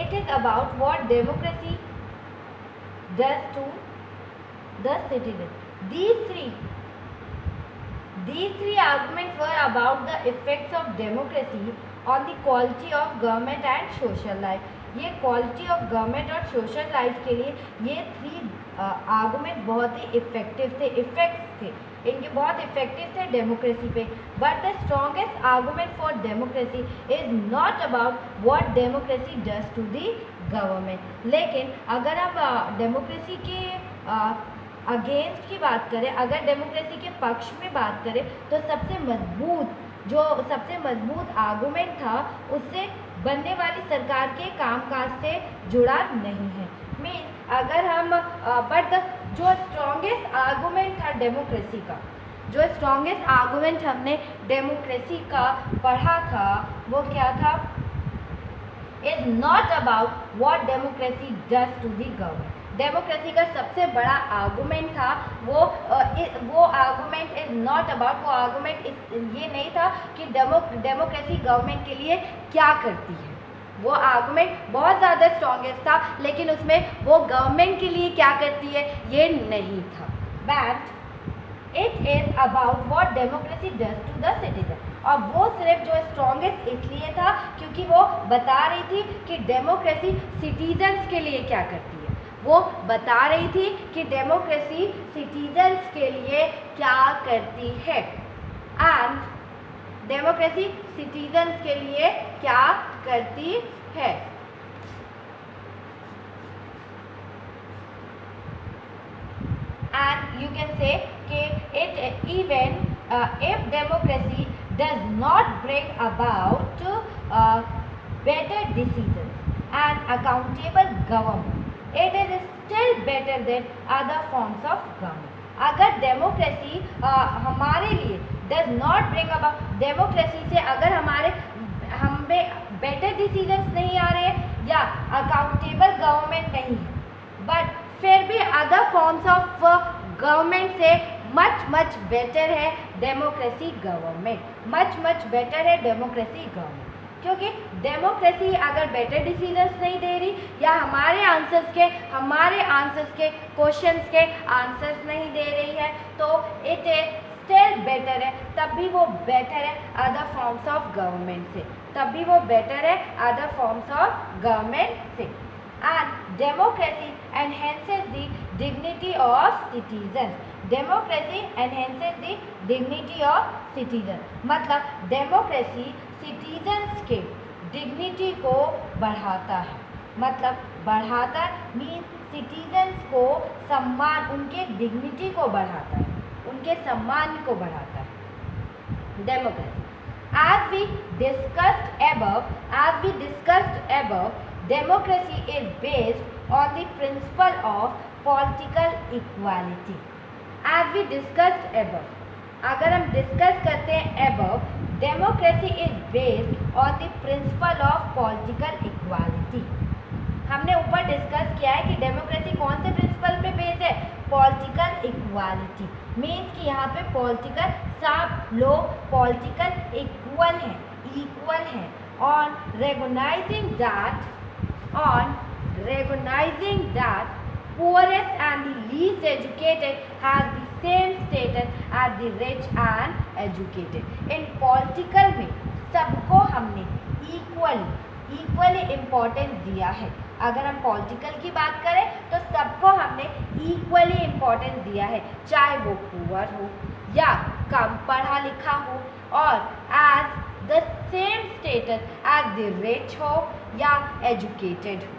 It is about what democracy does to the citizen. These three arguments were about the effects of democracy on the quality of government and social life. ये quality of government और social life के लिए ये three argument बहुत ही effective थे, इनके बहुत effective थे डेमोक्रेसी पे. But the strongest argument for democracy is not about what democracy does to the government. लेकिन अगर आप डेमोक्रेसी के अगेंस्ट की बात करें, अगर डेमोक्रेसी के पक्ष में बात करें, तो सबसे मजबूत आर्गूमेंट था उससे बनने वाली सरकार के कामकाज से जुड़ा नहीं है. मीन्स अगर हम बट जो स्ट्रॉन्गेस्ट आर्गूमेंट था डेमोक्रेसी का, जो स्ट्रॉन्गेस्ट आर्गूमेंट हमने डेमोक्रेसी का पढ़ा था वो क्या था? Is not about what democracy does to the government. Democracy का सबसे बड़ा आर्गूमेंट था वो आर्गूमेंट इज नॉट अबाउट, वो आर्गूमेंट ये नहीं था कि डेमोक्रेसी गवर्नमेंट के लिए क्या करती है. वो आर्गूमेंट बहुत ज़्यादा स्ट्रॉन्गेस्ट था, लेकिन उसमें वो गवर्नमेंट के लिए क्या करती है ये नहीं था. But it is about what democracy does to the citizen. और वो सिर्फ जो स्ट्रॉन्गेस्ट इसलिए था क्योंकि वो बता रही थी कि डेमोक्रेसी सिटीजन्स के लिए क्या करती है. वो बता रही थी कि डेमोक्रेसी सिटीजन्स के लिए क्या करती है. एंड डेमोक्रेसी सिटीजन्स के लिए क्या करती है. एंड यू कैन से कि it even if democracy does not bring about better decisions and accountable government, it is still better than other forms of government. अगर डेमोक्रेसी हमारे लिए does not bring about, democracy से अगर हमें better decisions नहीं आ रहे हैं या अकाउंटेबल गवर्नमेंट नहीं है, बट फिर भी अदर फॉर्म्स ऑफ गवर्नमेंट से मच बेटर है डेमोक्रेसी गवर्नमेंट. मच बेटर है डेमोक्रेसी गवर्नमेंट. क्योंकि डेमोक्रेसी अगर बेटर डिसीजंस नहीं दे रही या हमारे आंसर्स के क्वेश्चंस के आंसर्स नहीं दे रही है तो इट इज स्टिल बेटर है, तब भी वो बेटर है अदर फॉर्म्स ऑफ गवर्नमेंट से, तब भी वो बेटर है अदर फॉर्म्स ऑफ गवर्नमेंट से. And democracy enhances the dignity of citizen. Democracy enhances the dignity of citizen. मतलब डेमोक्रेसी सिटीजन्स के डिग्निटी को बढ़ाता है. मतलब बढ़ाता मीन्स सिटीजन्स को सम्मान, उनके डिग्निटी को बढ़ाता है, उनके सम्मान को बढ़ाता है democracy. As we discussed above, democracy is based on the principle of political equality. As we discussed above, अगर हम डिस्कस करते हैं above, democracy is based on the principle of political equality. हमने ऊपर डिस्कस किया है कि डेमोक्रेसी कौन से प्रिंसिपल पे बेस्ड है? Political equality. मीन्स कि यहाँ पे पॉलिटिकल सब लोग पॉलिटिकल इक्वल हैं on recognizing that poorest and the least educated has the same status as the rich and educated. In political में सबको हमने इक्वली इम्पोर्टेंस दिया है. अगर हम पॉलिटिकल की बात करें तो सबको हमने इक्वली इम्पोर्टेंस दिया है, चाहे वो पुअर हो या कम पढ़ा लिखा हो, और as the same status as the rich हो या एजुकेटेड हो.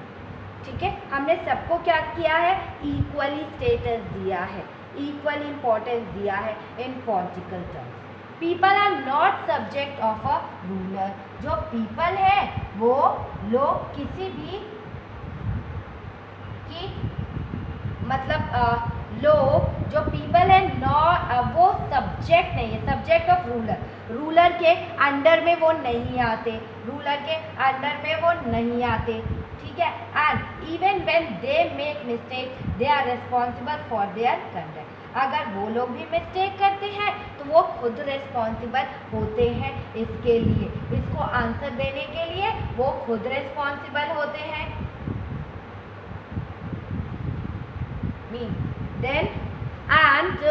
ठीक है, हमने सबको क्या किया है? इक्वली स्टेटस दिया है, इक्वली इम्पोर्टेंस दिया है in political terms. People are not subject of a ruler. जो पीपल है वो लोग किसी भी की मतलब लोग जो पीपल है वो सब्जेक्ट नहीं है, सब्जेक्ट ऑफ रूलर के अंडर में वो नहीं आते, ठीक है. And even when they make mistake they are responsible for their conduct. अगर वो लोग भी मिस्टेक करते हैं तो वो खुद रिस्पॉन्सिबल होते हैं इसके लिए, इसको आंसर देने के लिए वो खुद रिस्पॉन्सिबल होते हैं। Then and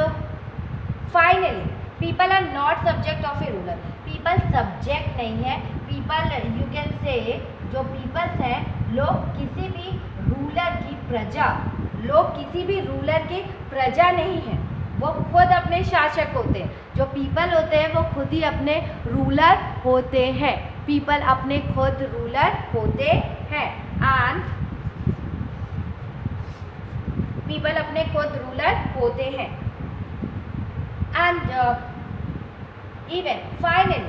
finally people are not subject of a ruler. people subject नहीं है, people you can say जो peoples हैं लोग किसी भी रूलर की प्रजा, लोग किसी भी रूलर की प्रजा नहीं है, वो खुद अपने शासक होते हैं। जो पीपल होते हैं वो खुद ही अपने रूलर होते हैं, पीपल अपने खुद रूलर होते हैं एंड पीपल अपने खुद रूलर होते हैं। And even finally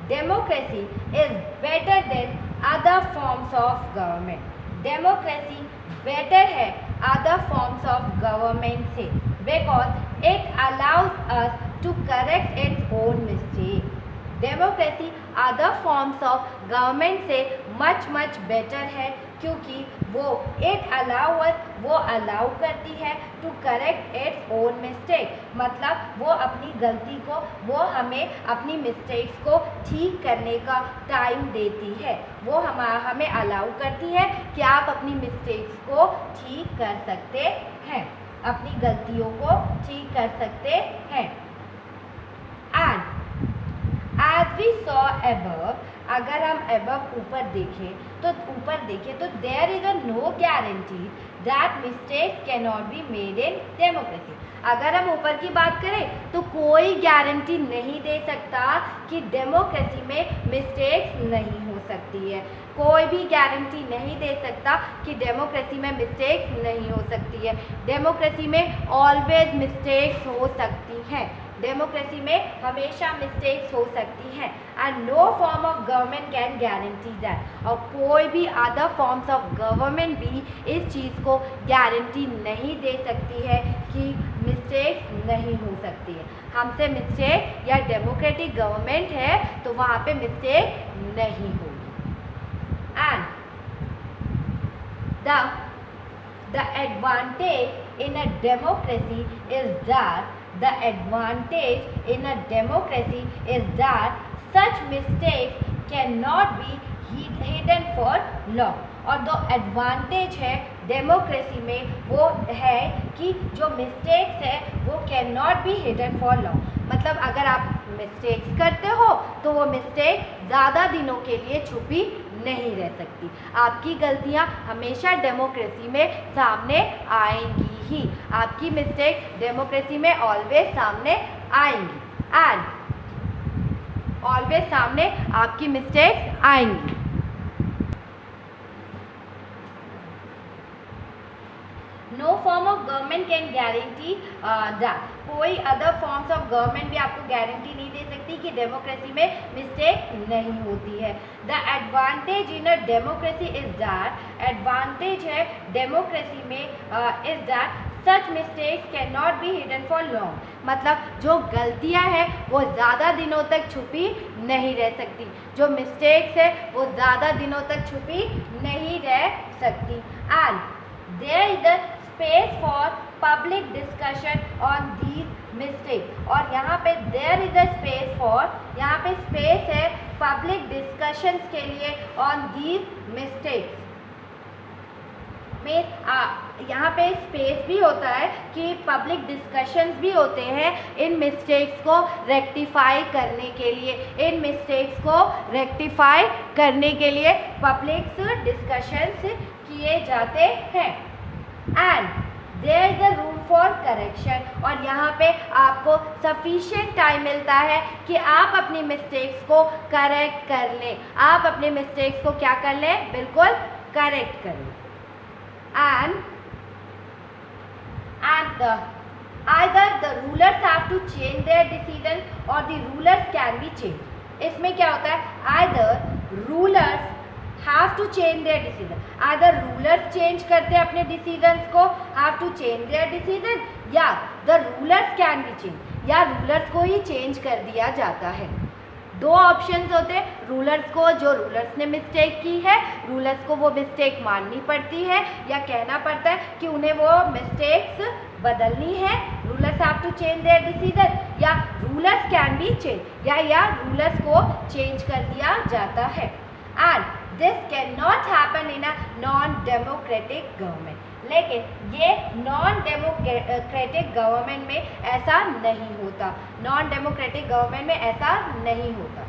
democracy is better than other forms of government. Democracy better है अदर फॉर्म्स ऑफ गवर्नमेंट से because it allows us to correct its own mistake. Democracy other forms of government से much better है क्योंकि वो वो allow करती है to correct its own mistake, मतलब वो अपनी गलती को, वो हमें अपनी मिस्टेक्स को ठीक करने का टाइम देती है, वो हमें अलाउ करती है कि आप अपनी मिस्टेक्स को ठीक कर सकते हैं, अपनी गलतियों को ठीक कर सकते हैं। And as we saw above, अगर हम above ऊपर देखें तो there is a no guarantee that mistakes cannot be made in democracy। अगर हम ऊपर की बात करें तो कोई गारंटी नहीं दे सकता कि डेमोक्रेसी में मिस्टेक्स नहीं हो सकती है, कोई भी गारंटी नहीं दे सकता कि डेमोक्रेसी में मिस्टेक्स नहीं हो सकती है। डेमोक्रेसी में ऑलवेज मिस्टेक्स हो सकती हैं, डेमोक्रेसी में हमेशा मिस्टेक्स हो सकती हैं and no form of government can guarantee that. और कोई भी अदर फॉर्म्स ऑफ गवर्नमेंट भी इस चीज़ को गारंटी नहीं दे सकती है कि मिस्टेक्स नहीं हो सकती है। हमसे मिस्टेक या डेमोक्रेटिक गवर्नमेंट है तो वहाँ पे मिस्टेक नहीं होगी। And the advantage in a democracy is that such mistakes cannot be hidden for long। और जो एडवांटेज है डेमोक्रेसी में वो है कि जो मिस्टेक्स है वो can not be hidden for long, मतलब अगर आप मिस्टेक्स करते हो तो वो मिस्टेक ज़्यादा दिनों के लिए छुपी नहीं रह सकती। आपकी गलतियाँ हमेशा डेमोक्रेसी में सामने आएंगी ही, आपकी मिस्टेक डेमोक्रेसी में ऑलवेज सामने आएंगी एंड ऑलवेज सामने आपकी मिस्टेक्स आएंगी। No form of government can guarantee that, कोई अदर फॉर्म्स ऑफ गवर्नमेंट भी आपको गारंटी नहीं दे सकती कि डेमोक्रेसी में मिस्टेक नहीं होती है। The advantage in a democracy is that, advantage है डेमोक्रेसी में is that such mistakes can not be hidden for long, मतलब जो गलतियां हैं वो ज़्यादा दिनों तक छुपी नहीं रह सकती, जो मिस्टेक्स है वो ज़्यादा दिनों तक छुपी नहीं रह सकती। And there is a space for public discussion on these mistake, और यहाँ पे there is a space for, यहाँ पे स्पेस है पब्लिक डिस्कशंस के लिए ऑन दीज मिस्टेक्स में। यहाँ पे स्पेस भी होता है कि पब्लिक डिस्कशंस भी होते हैं इन मिस्टेक्स को रेक्टिफाई करने के लिए, इन मिस्टेक्स को रेक्टिफाई करने के लिए पब्लिक डिस्कशंस किए जाते हैं। And there is a room for correction, और यहाँ पे आपको सफिशिएंट टाइम मिलता है कि आप अपनी मिस्टेक्स को करेक्ट कर लें, आप अपने मिस्टेक्स को क्या कर लें, बिल्कुल करेक्ट कर लें। And either the rulers have to change their decision or the rulers can be changed। इसमें क्या होता है, either rulers have to change their decision, either rulers change करते हैं अपने decisions को, have to change their decision, या the rulers can be changed, या rulers को ही change कर दिया जाता है। दो ऑप्शंस होते हैं, रूलर्स को, जो रूलर्स ने मिस्टेक की है रूलर्स को वो मिस्टेक माननी पड़ती है या कहना पड़ता है कि उन्हें वो मिस्टेक्स बदलनी है, rulers have to change their decision, या rulers can be changed, या rulers को change कर दिया जाता है. And this cannot happen in a non-democratic government. लेकिन ये नॉन डेमोक्रेटिक गवर्नमेंट में ऐसा नहीं होता. नॉन डेमोक्रेटिक गवर्नमेंट में ऐसा नहीं होता.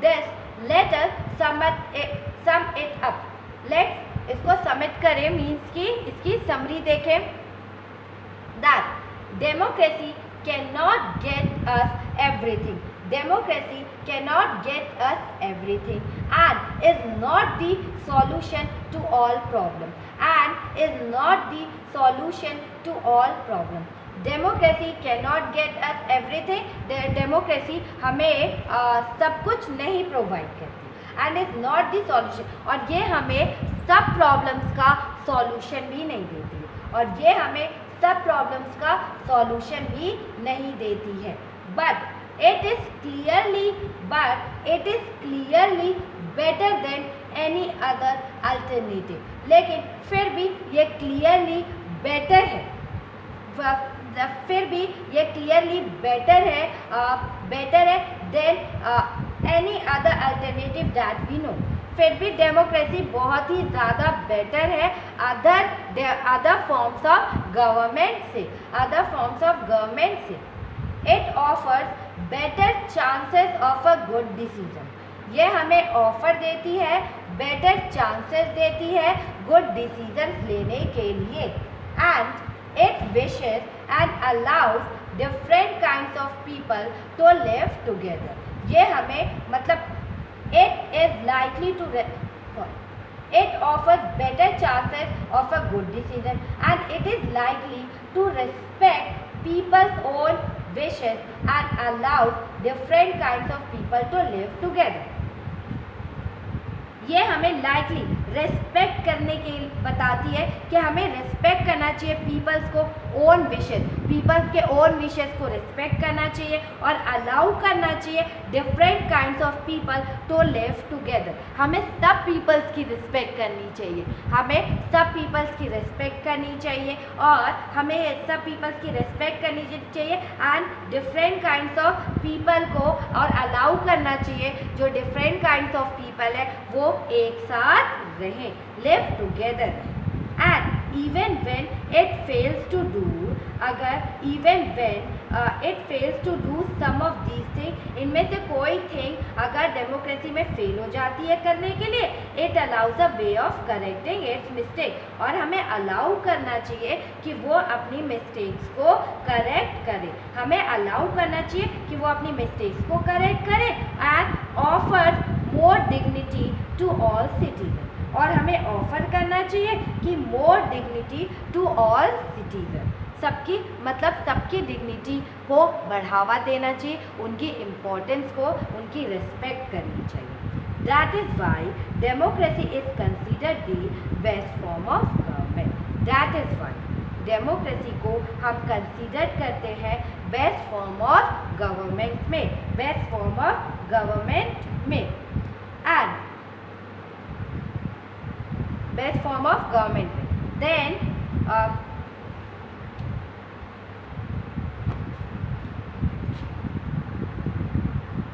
This let us sum it up. Let इसको समिट करें, मीन्स की इसकी समरी देखें. That democracy can not get us everything. Democracy cannot get us everything and is not the solution to all problems and is not the solution to all problems. Democracy cannot get us everything. Democracy हमें सब कुछ नहीं provide करती and is not the solution. और ये हमें सब problems का सॉल्यूशन भी नहीं देती और ये हमें सब प्रॉब्लम्स का सॉल्यूशन भी नहीं देती है. But it is clearly better than any other alternative. लेकिन फिर भी ये clearly better है. फिर भी ये clearly better है than any other alternative that we know. फिर भी डेमोक्रेसी बहुत ही ज़्यादा बेटर है अदर फॉर्म्स ऑफ गवर्नमेंट से. It offers better chances of a good decision. ये हमें ऑफर देती है, बेटर चांसेस देती है गुड डिसीजंस लेने के लिए. And it wishes and allows different kinds of people to live together. ये हमें मतलब it is likely to it offers better chances of a good decision and it is likely to respect people's own wishes and allows different kinds of people to live together. ये हमें likely respect करने के बताती है कि हमें respect करना चाहिए पीपल्स को ओन विशेस, पीपल्स के ओन विशेस को रेस्पेक्ट करना चाहिए और अलाउ करना चाहिए different kinds of people to live together. हमें सब पीपल्स की रिस्पेक्ट करनी चाहिए, हमें सब पीपल्स की रिस्पेक्ट करनी चाहिए और हमें सब पीपल्स की रिस्पेक्ट करनी चाहिए and different kinds of people को और अलाउ करना चाहिए जो डिफरेंट काइंड्स ऑफ पीपल है वो एक साथ रहें, live together. And even when it fails to do, अगर even when it fails to do some of these thing, इनमें से कोई थिंग अगर डेमोक्रेसी में फेल हो जाती है करने के लिए, it allows a way of correcting it's mistake. और हमें अलाउ करना चाहिए कि वो अपनी मिस्टेक्स को करेक्ट करे, हमें अलाउ करना चाहिए कि वो अपनी मिस्टेक्स को करेक्ट करे. And offer more dignity to all citizen, और हमें ऑफर करना चाहिए कि more dignity to all citizen. सबकी मतलब सबकी डिग्निटी को बढ़ावा देना चाहिए, उनकी इम्पोर्टेंस को, उनकी रिस्पेक्ट करनी चाहिए. That is why democracy is considered the best form of government. That is why democracy को हम कंसिडर करते हैं बेस्ट फॉर्म ऑफ गवर्नमेंट में, बेस्ट फॉर्म ऑफ गवर्नमेंट में. And best form of government में. देन